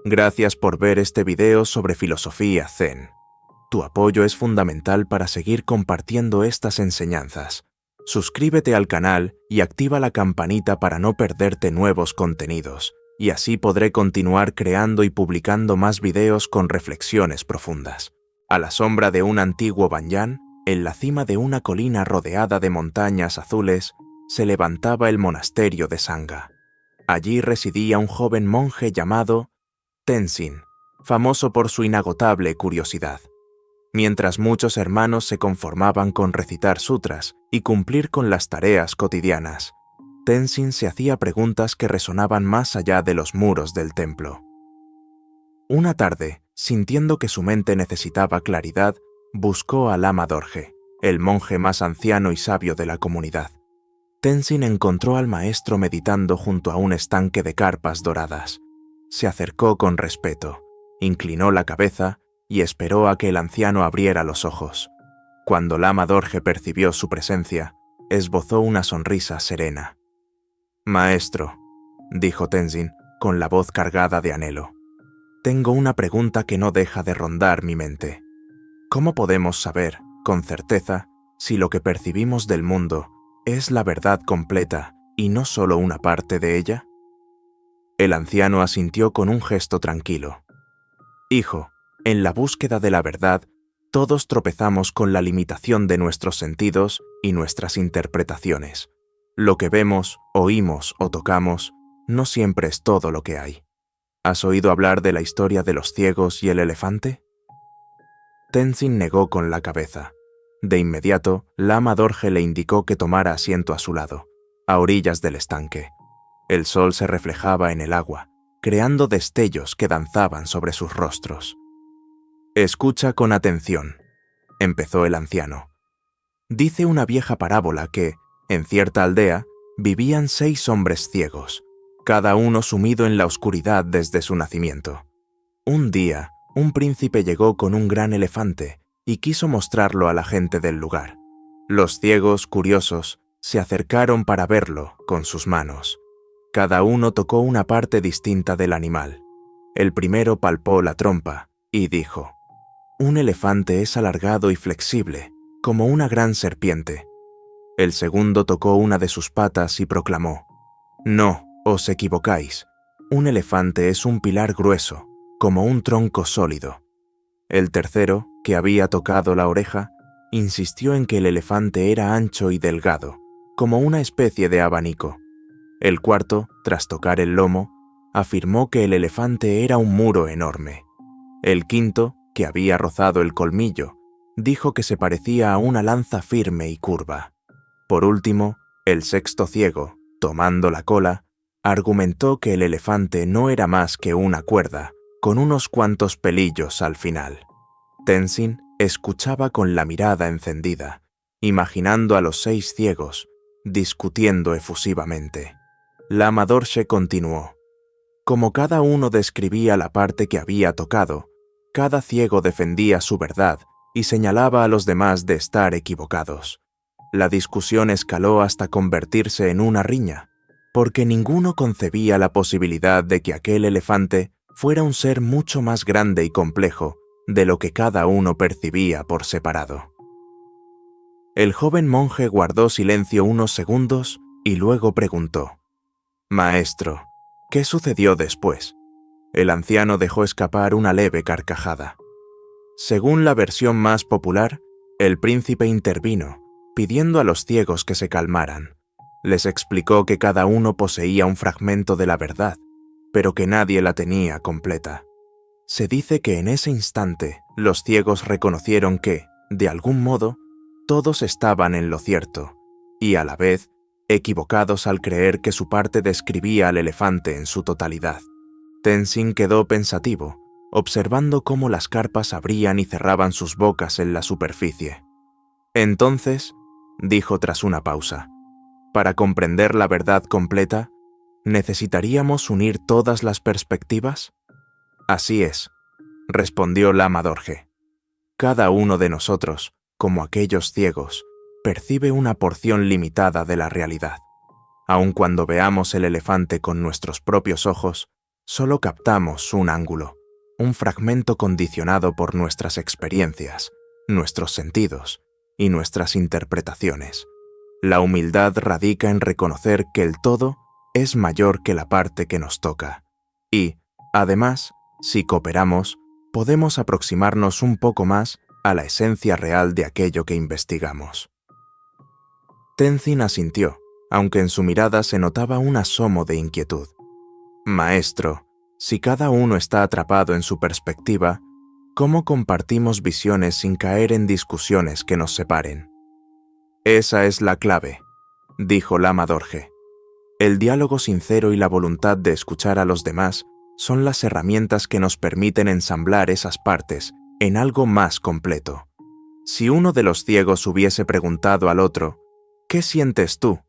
Gracias por ver este video sobre filosofía Zen. Tu apoyo es fundamental para seguir compartiendo estas enseñanzas. Suscríbete al canal y activa la campanita para no perderte nuevos contenidos, y así podré continuar creando y publicando más videos con reflexiones profundas. A la sombra de un antiguo banyán, en la cima de una colina rodeada de montañas azules, se levantaba el monasterio de Sangha. Allí residía un joven monje llamado Tenzin, famoso por su inagotable curiosidad. Mientras muchos hermanos se conformaban con recitar sutras y cumplir con las tareas cotidianas, Tenzin se hacía preguntas que resonaban más allá de los muros del templo. Una tarde, sintiendo que su mente necesitaba claridad, buscó a Lama Dorje, el monje más anciano y sabio de la comunidad. Tenzin encontró al maestro meditando junto a un estanque de carpas doradas. Se acercó con respeto, inclinó la cabeza y esperó a que el anciano abriera los ojos. Cuando Lama Dorje percibió su presencia, esbozó una sonrisa serena. «Maestro», dijo Tenzin con la voz cargada de anhelo, «tengo una pregunta que no deja de rondar mi mente. ¿Cómo podemos saber, con certeza, si lo que percibimos del mundo es la verdad completa y no solo una parte de ella?» El anciano asintió con un gesto tranquilo. «Hijo, en la búsqueda de la verdad, todos tropezamos con la limitación de nuestros sentidos y nuestras interpretaciones. Lo que vemos, oímos o tocamos no siempre es todo lo que hay. ¿Has oído hablar de la historia de los ciegos y el elefante?» Tenzin negó con la cabeza. De inmediato, Lama Dorje le indicó que tomara asiento a su lado, a orillas del estanque. El sol se reflejaba en el agua, creando destellos que danzaban sobre sus rostros. «Escucha con atención», empezó el anciano. «Dice una vieja parábola que, en cierta aldea, vivían 6 hombres ciegos, cada uno sumido en la oscuridad desde su nacimiento. Un día, un príncipe llegó con un gran elefante y quiso mostrarlo a la gente del lugar. Los ciegos, curiosos, se acercaron para verlo con sus manos. Cada uno tocó una parte distinta del animal. El primero palpó la trompa y dijo: «Un elefante es alargado y flexible, como una gran serpiente». El segundo tocó una de sus patas y proclamó: «No, os equivocáis. Un elefante es un pilar grueso, como un tronco sólido». El tercero, que había tocado la oreja, insistió en que el elefante era ancho y delgado, como una especie de abanico. El cuarto, tras tocar el lomo, afirmó que el elefante era un muro enorme. El quinto, que había rozado el colmillo, dijo que se parecía a una lanza firme y curva. Por último, el sexto ciego, tomando la cola, argumentó que el elefante no era más que una cuerda, con unos cuantos pelillos al final. Tenzin escuchaba con la mirada encendida, imaginando a los 6 ciegos, discutiendo efusivamente. Lama Dorje continuó: «Como cada uno describía la parte que había tocado, cada ciego defendía su verdad y señalaba a los demás de estar equivocados. La discusión escaló hasta convertirse en una riña, porque ninguno concebía la posibilidad de que aquel elefante fuera un ser mucho más grande y complejo de lo que cada uno percibía por separado». El joven monje guardó silencio unos segundos y luego preguntó: «Maestro, ¿qué sucedió después?» El anciano dejó escapar una leve carcajada. Según la versión más popular, el príncipe intervino, pidiendo a los ciegos que se calmaran. Les explicó que cada uno poseía un fragmento de la verdad, pero que nadie la tenía completa. Se dice que en ese instante los ciegos reconocieron que, de algún modo, todos estaban en lo cierto, y a la vez, equivocados al creer que su parte describía al elefante en su totalidad. Tenzin quedó pensativo, observando cómo las carpas abrían y cerraban sus bocas en la superficie. «Entonces», dijo tras una pausa, «para comprender la verdad completa, ¿necesitaríamos unir todas las perspectivas?» «Así es», respondió Lama Dorje. «Cada uno de nosotros, como aquellos ciegos, percibe una porción limitada de la realidad. Aun cuando veamos el elefante con nuestros propios ojos, solo captamos un ángulo, un fragmento condicionado por nuestras experiencias, nuestros sentidos y nuestras interpretaciones. La humildad radica en reconocer que el todo es mayor que la parte que nos toca. Y, además, si cooperamos, podemos aproximarnos un poco más a la esencia real de aquello que investigamos. Tenzin asintió, aunque en su mirada se notaba un asomo de inquietud. Maestro, si cada uno está atrapado en su perspectiva, ¿cómo compartimos visiones sin caer en discusiones que nos separen? Esa es la clave, dijo Lama Dorje. El diálogo sincero y la voluntad de escuchar a los demás son las herramientas que nos permiten ensamblar esas partes en algo más completo. Si uno de los ciegos hubiese preguntado al otro, ¿qué sientes tú?,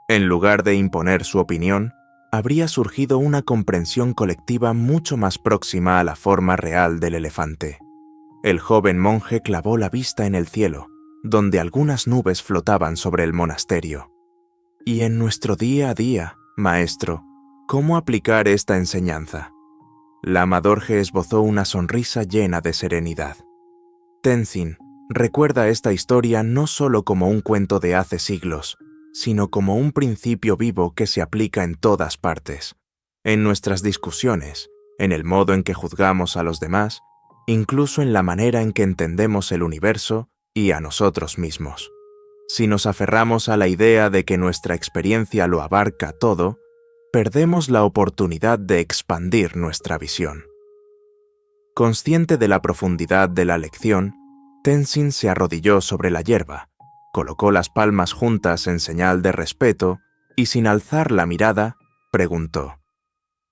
en lugar de imponer su opinión, habría surgido una comprensión colectiva mucho más próxima a la forma real del elefante. El joven monje clavó la vista en el cielo, donde algunas nubes flotaban sobre el monasterio. Y en nuestro día a día, maestro, ¿cómo aplicar esta enseñanza? Lama Dorje esbozó una sonrisa llena de serenidad. Tenzin, recuerda esta historia no solo como un cuento de hace siglos, sino como un principio vivo que se aplica en todas partes, en nuestras discusiones, en el modo en que juzgamos a los demás, incluso en la manera en que entendemos el universo y a nosotros mismos. Si nos aferramos a la idea de que nuestra experiencia lo abarca todo, perdemos la oportunidad de expandir nuestra visión. Consciente de la profundidad de la lección, Tenzin se arrodilló sobre la hierba, colocó las palmas juntas en señal de respeto y, sin alzar la mirada, preguntó: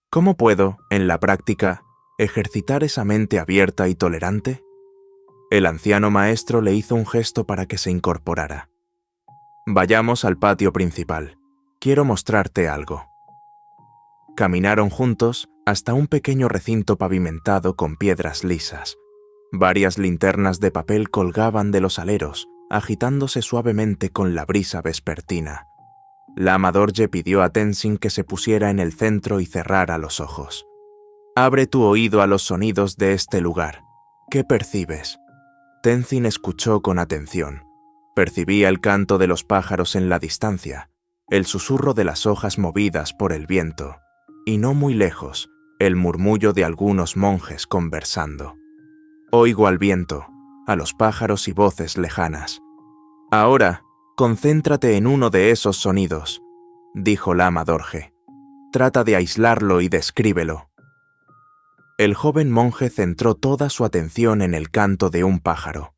¿cómo puedo, en la práctica, ejercitar esa mente abierta y tolerante? El anciano maestro le hizo un gesto para que se incorporara. Vayamos al patio principal. Quiero mostrarte algo. Caminaron juntos hasta un pequeño recinto pavimentado con piedras lisas. Varias linternas de papel colgaban de los aleros, agitándose suavemente con la brisa vespertina. Lama Dorje pidió a Tenzin que se pusiera en el centro y cerrara los ojos. Abre tu oído a los sonidos de este lugar. ¿Qué percibes? Tenzin escuchó con atención. Percibía el canto de los pájaros en la distancia, el susurro de las hojas movidas por el viento, y no muy lejos, el murmullo de algunos monjes conversando. Oigo al viento, a los pájaros y voces lejanas. Ahora, concéntrate en uno de esos sonidos, dijo Lama Dorje. Trata de aislarlo y descríbelo. El joven monje centró toda su atención en el canto de un pájaro,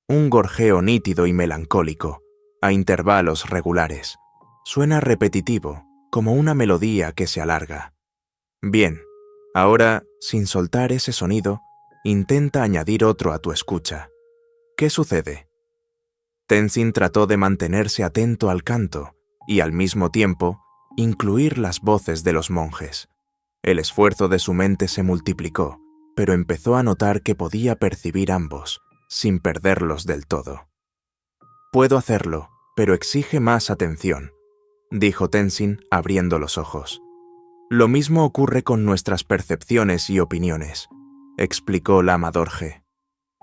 un gorjeo nítido y melancólico, a intervalos regulares. Suena repetitivo, como una melodía que se alarga. Bien, ahora, sin soltar ese sonido, intenta añadir otro a tu escucha. ¿Qué sucede? Tenzin trató de mantenerse atento al canto y, al mismo tiempo, incluir las voces de los monjes. El esfuerzo de su mente se multiplicó, pero empezó a notar que podía percibir ambos, sin perderlos del todo. Puedo hacerlo, pero exige más atención, dijo Tenzin, abriendo los ojos. Lo mismo ocurre con nuestras percepciones y opiniones, explicó Lama Dorje.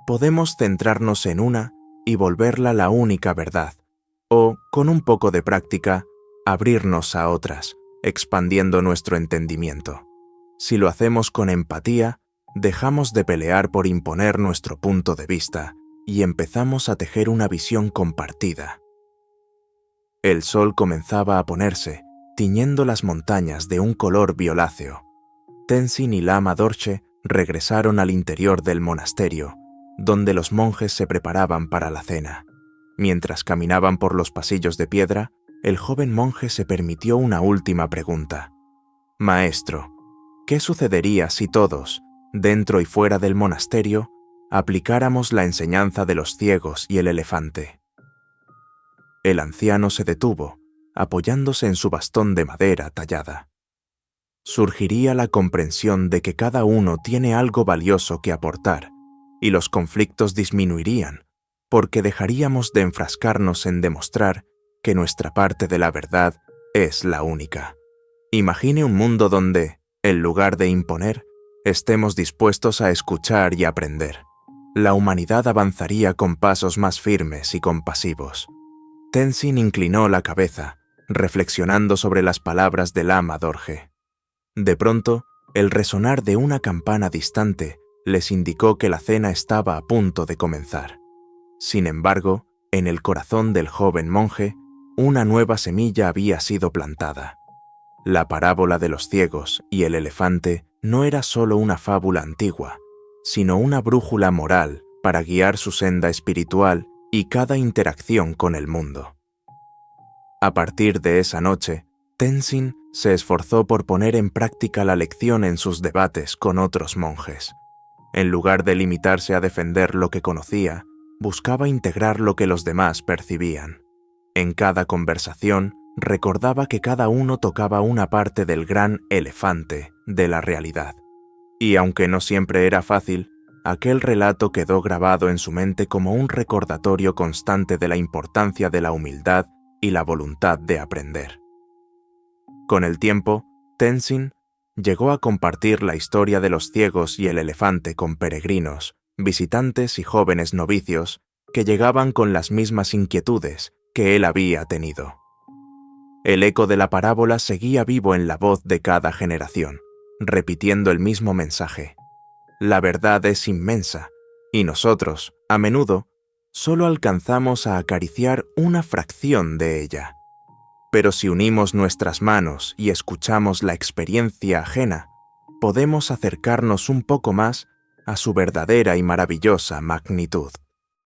Podemos centrarnos en una y volverla la única verdad, o, con un poco de práctica, abrirnos a otras, expandiendo nuestro entendimiento. Si lo hacemos con empatía, dejamos de pelear por imponer nuestro punto de vista y empezamos a tejer una visión compartida. El sol comenzaba a ponerse, tiñendo las montañas de un color violáceo. Tenzin y Lama Dorje regresaron al interior del monasterio, donde los monjes se preparaban para la cena. Mientras caminaban por los pasillos de piedra, el joven monje se permitió una última pregunta. Maestro, ¿qué sucedería si todos, dentro y fuera del monasterio, aplicáramos la enseñanza de los ciegos y el elefante? El anciano se detuvo, apoyándose en su bastón de madera tallada. Surgiría la comprensión de que cada uno tiene algo valioso que aportar, y los conflictos disminuirían, porque dejaríamos de enfrascarnos en demostrar que nuestra parte de la verdad es la única. Imagine un mundo donde, En lugar de imponer, estemos dispuestos a escuchar y aprender. La humanidad avanzaría con pasos más firmes y compasivos. Tenzin inclinó la cabeza, reflexionando sobre las palabras del Lama Dorje. De pronto, el resonar de una campana distante les indicó que la cena estaba a punto de comenzar. Sin embargo, en el corazón del joven monje, una nueva semilla había sido plantada. La parábola de los ciegos y el elefante no era solo una fábula antigua, sino una brújula moral para guiar su senda espiritual y cada interacción con el mundo. A partir de esa noche, Tenzin se esforzó por poner en práctica la lección en sus debates con otros monjes. En lugar de limitarse a defender lo que conocía, buscaba integrar lo que los demás percibían. En cada conversación, recordaba que cada uno tocaba una parte del gran elefante de la realidad. Y aunque no siempre era fácil, aquel relato quedó grabado en su mente como un recordatorio constante de la importancia de la humildad y la voluntad de aprender. Con el tiempo, Tenzin llegó a compartir la historia de los ciegos y el elefante con peregrinos, visitantes y jóvenes novicios que llegaban con las mismas inquietudes que él había tenido. El eco de la parábola seguía vivo en la voz de cada generación, repitiendo el mismo mensaje. La verdad es inmensa, y nosotros, a menudo, solo alcanzamos a acariciar una fracción de ella. Pero si unimos nuestras manos y escuchamos la experiencia ajena, podemos acercarnos un poco más a su verdadera y maravillosa magnitud.